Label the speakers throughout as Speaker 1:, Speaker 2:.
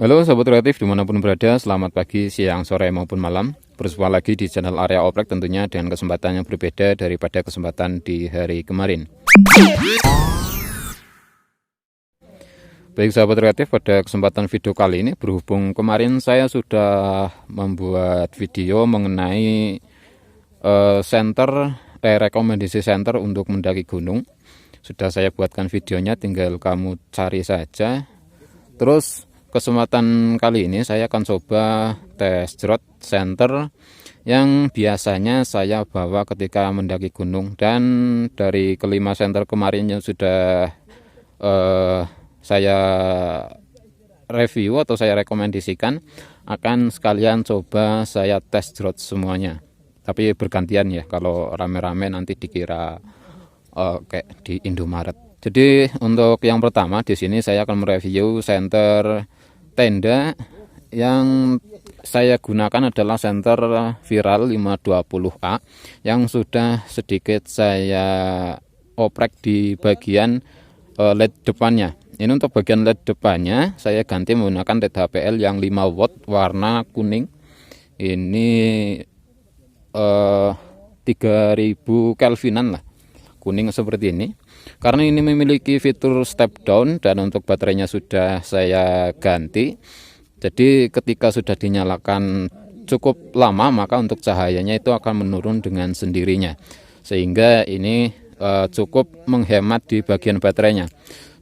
Speaker 1: Halo Sobat Kreatif dimanapun berada, selamat pagi, siang, sore maupun malam. Berjumpa lagi di channel Area Oprek tentunya dengan kesempatan yang berbeda daripada kesempatan di hari kemarin. Baik Sobat Kreatif, pada kesempatan video kali ini berhubung kemarin saya sudah membuat video mengenai rekomendasi center untuk mendaki gunung. Sudah saya buatkan videonya, tinggal kamu cari saja. Terus kesempatan kali ini saya akan coba tes road center yang biasanya saya bawa ketika mendaki gunung, dan dari kelima center kemarin yang sudah saya review atau saya rekomendasikan, akan sekalian coba saya tes road semuanya, tapi bergantian ya, kalau rame-rame nanti dikira kayak di Indomaret. Jadi untuk yang pertama di sini saya akan mereview center tenda. Yang saya gunakan adalah center Viral 520A yang sudah sedikit saya oprek di bagian LED depannya. Ini untuk bagian LED depannya saya ganti menggunakan LED HPL yang 5 watt warna kuning. Ini 3000 Kelvinan lah, kuning seperti ini. Karena ini memiliki fitur step down dan untuk baterainya sudah saya ganti. Jadi ketika sudah dinyalakan cukup lama, maka untuk cahayanya itu akan menurun dengan sendirinya. Sehingga ini cukup menghemat di bagian baterainya.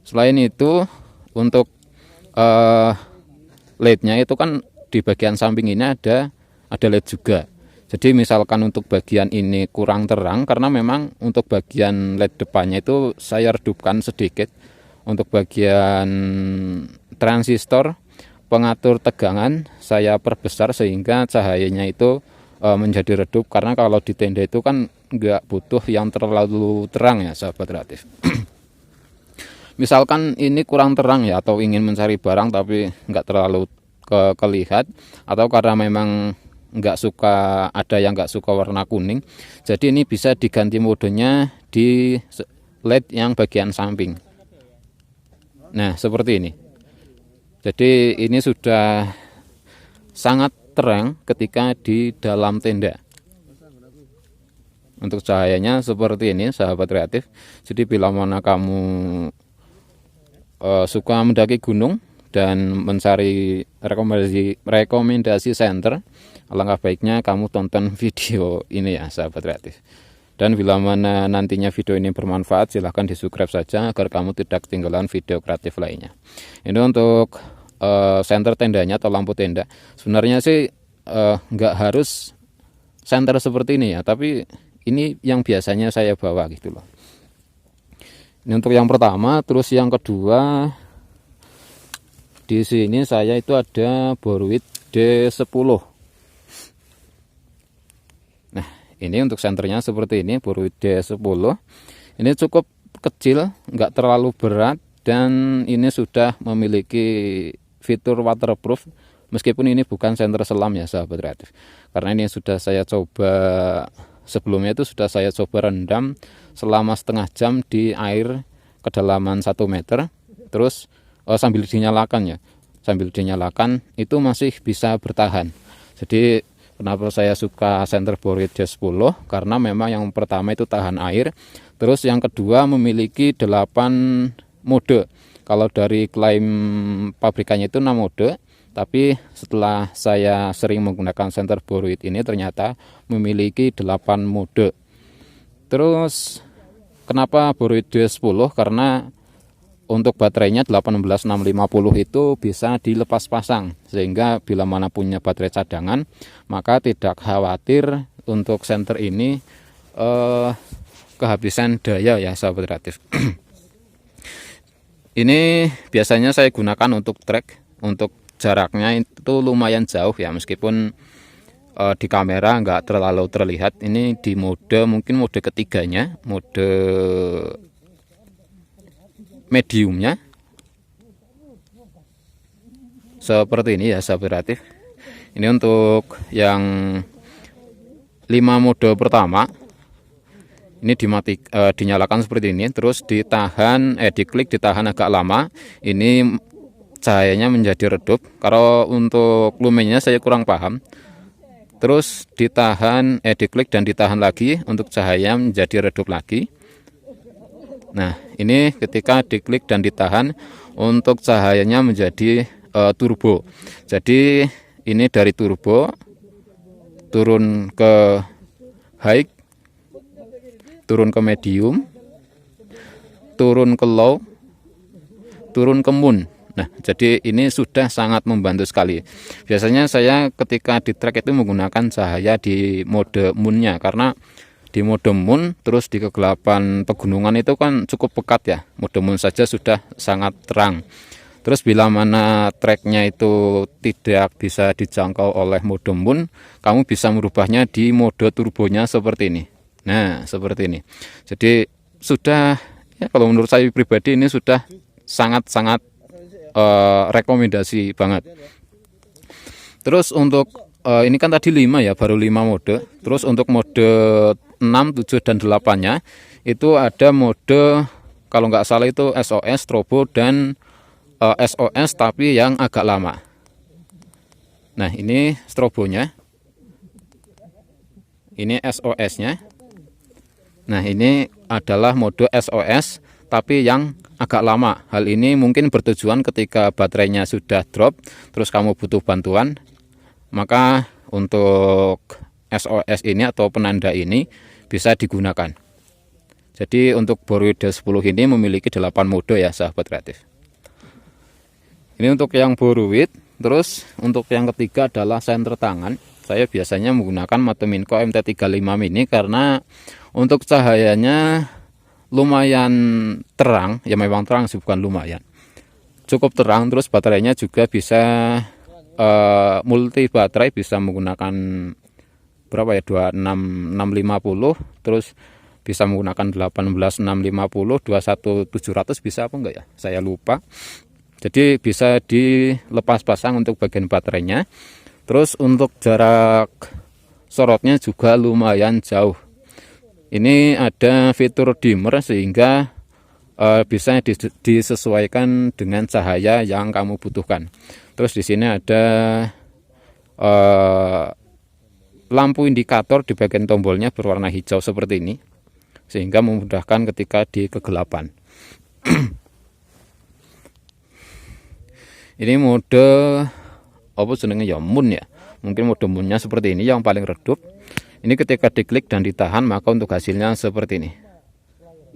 Speaker 1: Selain itu untuk LED-nya itu kan di bagian samping ini ada LED juga. Jadi misalkan untuk bagian ini kurang terang, karena memang untuk bagian LED depannya itu saya redupkan sedikit. Untuk bagian transistor pengatur tegangan saya perbesar sehingga cahayanya itu menjadi redup, karena kalau di tenda itu kan nggak butuh yang terlalu terang ya sahabat kreatif. Misalkan ini kurang terang ya, atau ingin mencari barang tapi nggak terlalu kelihat, atau karena memang nggak suka, ada yang nggak suka warna kuning, jadi ini bisa diganti modenya di LED yang bagian samping. Nah seperti ini. Jadi ini sudah sangat terang ketika di dalam tenda. Untuk cahayanya seperti ini sahabat kreatif. Jadi bila mana kamu suka mendaki gunung dan mencari rekomendasi center, alangkah baiknya kamu tonton video ini ya sahabat kreatif. Dan bila mana nantinya video ini bermanfaat, silahkan di subscribe saja agar kamu tidak ketinggalan video kreatif lainnya. Ini untuk center tendanya atau lampu tenda. Sebenarnya sih nggak harus center seperti ini ya, tapi ini yang biasanya saya bawa gitu loh. Ini untuk yang pertama. Terus yang kedua, di sini saya itu ada Boruid D10. Nah ini untuk senternya seperti ini, Boruid D10. Ini cukup kecil, nggak terlalu berat, dan ini sudah memiliki fitur waterproof. Meskipun ini bukan senter selam ya sahabat kreatif, karena ini sudah saya coba sebelumnya, itu sudah saya coba rendam selama setengah jam di air kedalaman 1 meter. Terus sambil dinyalakan ya, sambil dinyalakan itu masih bisa bertahan. Jadi kenapa saya suka center Boruid D10, karena memang yang pertama itu tahan air, terus yang kedua memiliki 8 mode. Kalau dari klaim pabrikannya itu 6 mode, tapi setelah saya sering menggunakan center Boruid ini ternyata memiliki 8 mode. Terus kenapa Boruid D10? Karena untuk baterainya 18650 itu bisa dilepas pasang, sehingga bila mana punya baterai cadangan maka tidak khawatir untuk center ini kehabisan daya ya sahabat kreatif. Ini biasanya saya gunakan untuk trek, untuk jaraknya itu lumayan jauh ya, meskipun di kamera nggak terlalu terlihat. Ini di mode, mungkin mode ketiganya, mode mediumnya seperti ini ya sahabat kreatif. Ini untuk yang 5 mode pertama. Ini dinyalakan seperti ini, terus ditahan, diklik, ditahan agak lama. Ini cahayanya menjadi redup. Kalau untuk lumennya saya kurang paham. Terus ditahan, diklik dan ditahan lagi untuk cahaya menjadi redup lagi. Nah, ini ketika diklik dan ditahan untuk cahayanya menjadi turbo. Jadi ini dari turbo turun ke high, turun ke medium, turun ke low, turun ke moon. Nah, jadi ini sudah sangat membantu sekali. Biasanya saya ketika di track itu menggunakan cahaya di mode moonnya, karena di mode moon terus di kegelapan pegunungan itu kan cukup pekat ya. Mode moon saja sudah sangat terang. Terus bila mana tracknya itu tidak bisa dijangkau oleh mode moon, kamu bisa merubahnya di mode turbonya seperti ini. Nah, seperti ini. Jadi sudah, ya kalau menurut saya pribadi ini sudah sangat-sangat rekomendasi banget. Terus untuk ini kan tadi 5 ya, baru 5 mode. Terus untuk mode 6, 7, dan 8-nya itu ada mode, kalau nggak salah itu SOS, Turbo, dan SOS tapi yang agak lama. Nah, ini strobonya, ini SOS-nya. Nah, ini adalah mode SOS tapi yang agak lama. Hal ini mungkin bertujuan ketika baterainya sudah drop, terus kamu butuh bantuan, maka untuk SOS ini atau penanda ini bisa digunakan. Jadi untuk Boruid D10 ini memiliki 8 mode ya sahabat kreatif. Ini untuk yang Boruid. Terus untuk yang ketiga adalah senter tangan. Saya biasanya menggunakan Matominco MT35 mini karena untuk cahayanya lumayan terang. Ya memang terang sih, bukan lumayan. Cukup terang, terus baterainya juga bisa multi baterai, bisa menggunakan berapa ya, 26650, terus bisa menggunakan 18650, 21700 bisa apa enggak ya, saya lupa. Jadi bisa dilepas pasang untuk bagian baterainya. Terus untuk jarak sorotnya juga lumayan jauh. Ini ada fitur dimmer sehingga bisa disesuaikan dengan cahaya yang kamu butuhkan. Terus di sini ada lampu indikator di bagian tombolnya berwarna hijau seperti ini, sehingga memudahkan ketika di kegelapan. Ini mode apa jenenge ya, moon ya. Mungkin mode moonnya seperti ini yang paling redup. Ini ketika diklik dan ditahan maka untuk hasilnya seperti ini.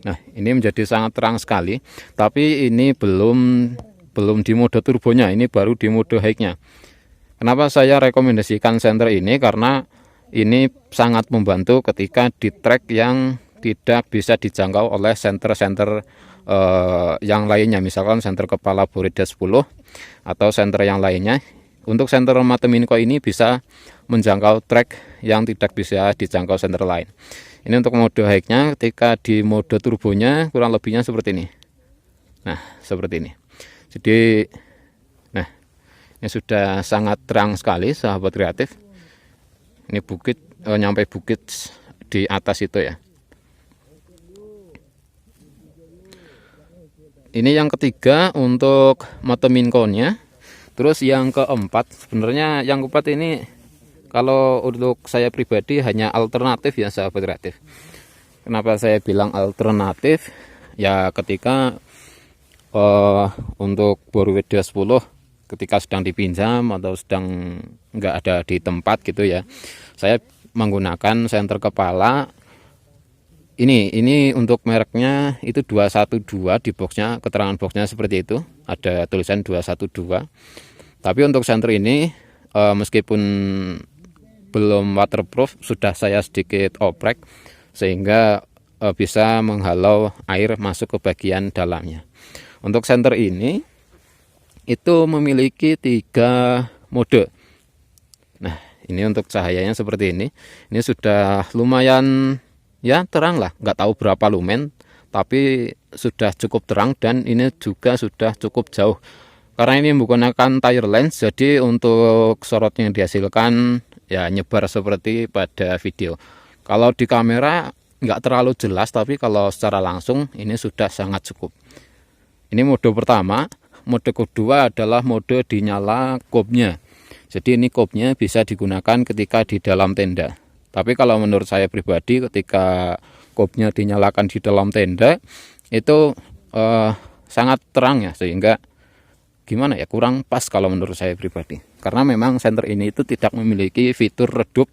Speaker 1: Nah, ini menjadi sangat terang sekali, tapi ini belum di mode turbonya, ini baru di mode high-nya. Kenapa saya rekomendasikan senter ini? Karena ini sangat membantu ketika di track yang tidak bisa dijangkau oleh senter-senter yang lainnya, misalkan senter kepala Boruid D10 atau senter yang lainnya. Untuk senter Matominco ini bisa menjangkau track yang tidak bisa dijangkau senter lain. Ini untuk mode high-nya. Ketika di mode turbonya kurang lebihnya seperti ini. Nah, seperti ini. Jadi, nah, ini sudah sangat terang sekali sahabat kreatif. Ini bukit, nyampe bukit di atas itu ya. Ini yang ketiga untuk Matominco-nya. Terus yang keempat, sebenarnya yang keempat ini kalau untuk saya pribadi hanya alternatif ya sahabat kreatif. Kenapa saya bilang alternatif? Ya ketika untuk Boruid D10 ketika sedang dipinjam atau sedang nggak ada di tempat gitu ya, saya menggunakan senter kepala. Ini untuk mereknya itu 212, di boxnya, keterangan boxnya seperti itu, ada tulisan 212. Tapi untuk senter ini meskipun belum waterproof, sudah saya sedikit oprek sehingga bisa menghalau air masuk ke bagian dalamnya. Untuk senter ini itu memiliki 3 mode. Nah, ini untuk cahayanya seperti ini. Ini sudah lumayan ya terang lah, nggak tahu berapa lumen, tapi sudah cukup terang, dan ini juga sudah cukup jauh. Karena ini menggunakan tire lens, jadi untuk sorotnya yang dihasilkan ya nyebar seperti pada video. Kalau di kamera nggak terlalu jelas, tapi kalau secara langsung ini sudah sangat cukup. Ini mode pertama, mode kedua adalah mode dinyala kopnya. Jadi ini kopnya bisa digunakan ketika di dalam tenda. Tapi kalau menurut saya pribadi, ketika kopnya dinyalakan di dalam tenda itu sangat terang ya, sehingga gimana ya, kurang pas kalau menurut saya pribadi. Karena memang senter ini itu tidak memiliki fitur redup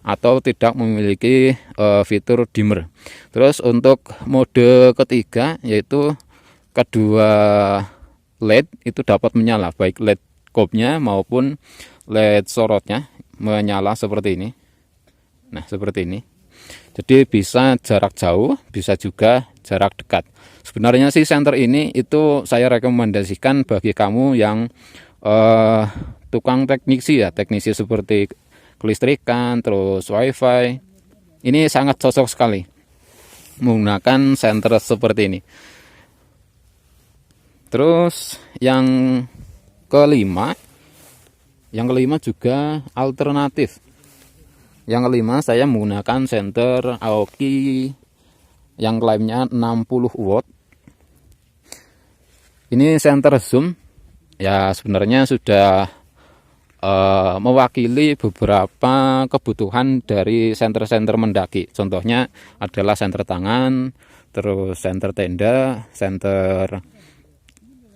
Speaker 1: atau tidak memiliki fitur dimmer. Terus untuk mode ketiga, yaitu kedua LED itu dapat menyala, baik LED kopnya maupun LED sorotnya menyala seperti ini. Nah, seperti ini. Jadi bisa jarak jauh, bisa juga jarak dekat. Sebenarnya sih senter ini itu saya rekomendasikan bagi kamu yang tukang teknisi ya, teknisi seperti kelistrikan, terus wifi. Ini sangat cocok sekali menggunakan senter seperti ini. Terus yang kelima juga alternatif. Yang kelima, saya menggunakan senter Aoki yang klaimnya 60 watt. Ini senter zoom ya, sebenarnya sudah mewakili beberapa kebutuhan dari senter-senter mendaki. Contohnya adalah senter tangan, terus senter tenda, senter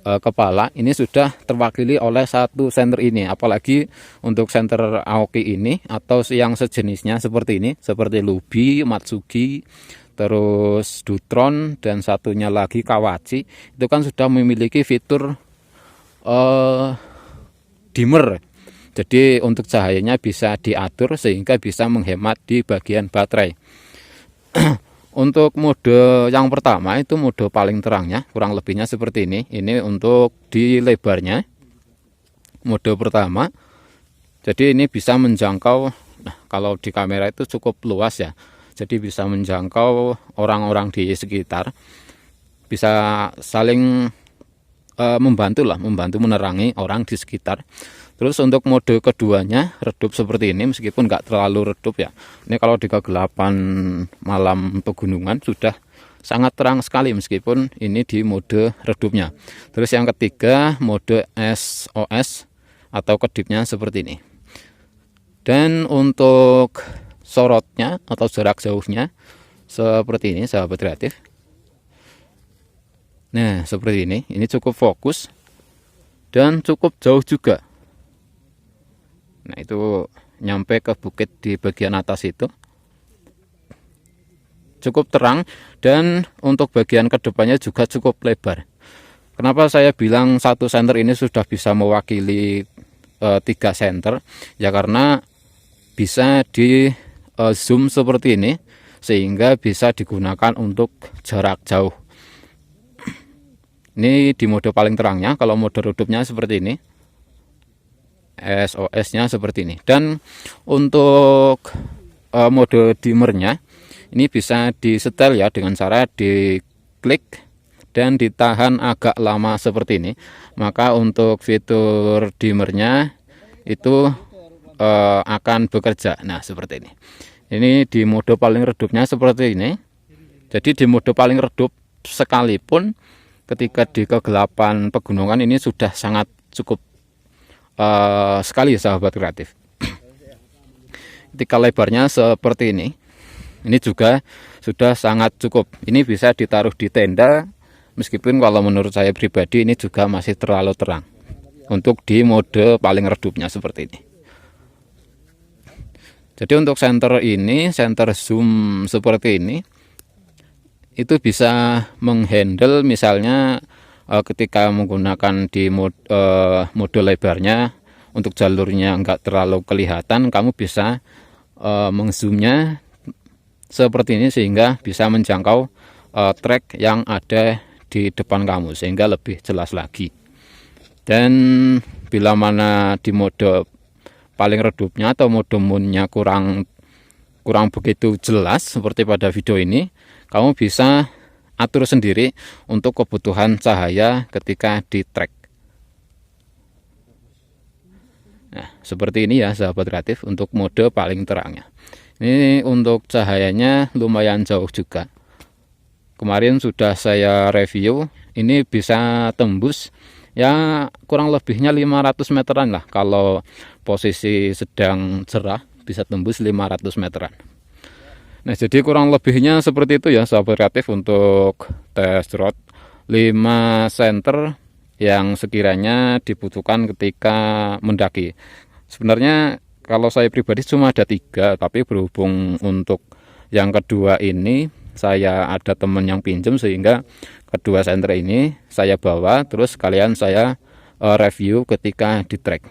Speaker 1: kepala. Ini sudah terwakili oleh satu senter ini. Apalagi untuk senter Aoki ini atau yang sejenisnya seperti ini, seperti Lubi, Matsugi, terus Dutron, dan satunya lagi Kawachi, itu kan sudah memiliki fitur dimmer. Jadi untuk cahayanya bisa diatur sehingga bisa menghemat di bagian baterai. Untuk mode yang pertama itu mode paling terangnya, kurang lebihnya seperti ini. Ini untuk di lebarnya, mode pertama. Jadi ini bisa menjangkau, nah kalau di kamera itu cukup luas ya. Jadi bisa menjangkau orang-orang di sekitar. Bisa saling membantu menerangi orang di sekitar. Terus untuk mode keduanya redup seperti ini, meskipun nggak terlalu redup ya. Ini kalau di kegelapan malam pegunungan sudah sangat terang sekali meskipun ini di mode redupnya. Terus yang ketiga mode SOS atau kedipnya seperti ini. Dan untuk sorotnya atau jarak jauhnya seperti ini, sahabat kreatif. Nah, seperti ini. Ini cukup fokus dan cukup jauh juga. Nah, itu nyampe ke bukit di bagian atas itu. Cukup terang, dan untuk bagian kedepannya juga cukup lebar. Kenapa saya bilang satu senter ini sudah bisa mewakili 3 senter? Ya karena bisa di zoom seperti ini, sehingga bisa digunakan untuk jarak jauh. Ini di mode paling terangnya. Kalau mode redupnya seperti ini, SOS-nya seperti ini. Dan untuk mode dimmernya ini bisa disetel ya dengan cara diklik dan ditahan agak lama seperti ini. Maka untuk fitur dimmernya itu akan bekerja. Nah, seperti ini. Ini di mode paling redupnya seperti ini. Jadi di mode paling redup sekalipun ketika di kegelapan pegunungan ini sudah sangat cukup sekali sahabat kreatif. Ketika lebarnya seperti ini juga sudah sangat cukup. Ini bisa ditaruh di tenda, meskipun kalau menurut saya pribadi ini juga masih terlalu terang untuk di mode paling redupnya seperti ini. Jadi untuk senter ini, senter zoom seperti ini, itu bisa menghandle misalnya ketika menggunakan di mode lebarnya, untuk jalurnya enggak terlalu kelihatan, kamu bisa mengzoomnya seperti ini sehingga bisa menjangkau trek yang ada di depan kamu sehingga lebih jelas lagi. Dan bila mana di mode paling redupnya atau mode moonnya kurang begitu jelas seperti pada video ini, kamu bisa atur sendiri untuk kebutuhan cahaya ketika di trek. Nah, seperti ini ya sahabat kreatif untuk mode paling terangnya. Ini untuk cahayanya lumayan jauh juga. Kemarin sudah saya review, ini bisa tembus Ya kurang lebihnya 500 meteran lah, kalau posisi sedang cerah bisa tembus 500 meteran. Nah, jadi kurang lebihnya seperti itu ya sahabat kreatif untuk test rod 5 center yang sekiranya dibutuhkan ketika mendaki. Sebenarnya kalau saya pribadi cuma ada 3, tapi berhubung untuk yang kedua ini saya ada teman yang pinjam, sehingga kedua center ini saya bawa, terus kalian saya review ketika di trek.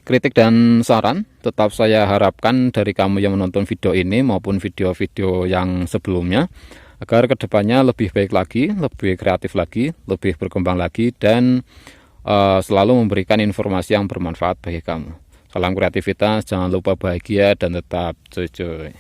Speaker 1: Kritik dan saran tetap saya harapkan dari kamu yang menonton video ini maupun video-video yang sebelumnya, agar kedepannya lebih baik lagi, lebih kreatif lagi, lebih berkembang lagi, dan selalu memberikan informasi yang bermanfaat bagi kamu. Salam kreativitas, jangan lupa bahagia dan tetap cuy.